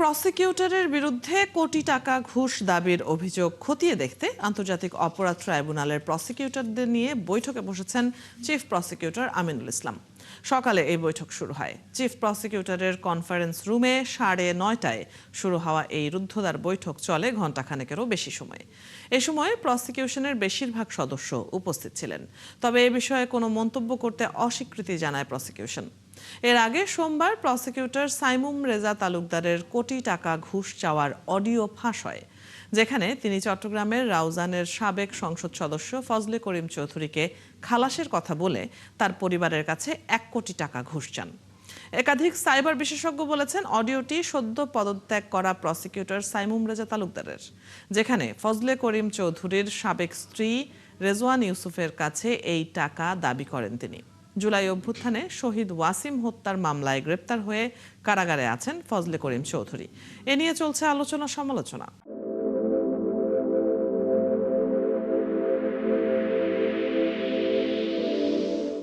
প্রসিকিউটরের বিরুদ্ধে কোটি টাকা ঘুষ দাবির অভিযোগ খতিয়ে দেখতে আন্তর্জাতিক অপরাধ ট্রাইব্যুনালের প্রসিকিউটরদের নিয়ে বৈঠকে বসেছেন চিফ প্রসিকিউটর আমিনুল ইসলাম। সকালে এই বৈঠক শুরু হয় চিফ প্রসিকিউটরের কনফারেন্স রুমে। 9:30টায় শুরু হওয়া এই রুদ্ধদ্বার বৈঠক চলে ঘণ্টাখানেকেরও বেশি সময়। এ সময় প্রসিকিউশনের বেশিরভাগ সদস্য উপস্থিত ছিলেন, তবে এ বিষয়ে কোনো মন্তব্য করতে অস্বীকৃতি জানায় প্রসিকিউশন। এর আগে সোমবার প্রসিকিউটর সাইমুম রেজা তালুকদারের কোটি টাকা ঘুষ চাওয়ার অডিও ফাঁস হয়, যেখানে তিনি চট্টগ্রামের রাউজানের সাবেক সংসদ সদস্য ফজলে করিম চৌধুরীকে খালাসের কথা বলে তার পরিবারের কাছে 1 কোটি টাকা ঘুষ চান। একাধিক সাইবার বিশেষজ্ঞ বলেছেন, অডিওটি সদ্য পদত্যাগ করা প্রসিকিউটর সাইমুম রেজা তালুকদারের, যেখানে ফজলে করিম চৌধুরীর সাবেক স্ত্রী রেজওয়ান ইউসুফের কাছে এই টাকা দাবি করেন তিনি। জুলাই অভ্যুত্থানে শহীদ ওয়াসিম হত্যার মামলায় গ্রেপ্তার হয়ে কারাগারে আছেন ফজলে করিম চৌধুরী। এ নিয়ে চলছে আলোচনা সমালোচনা।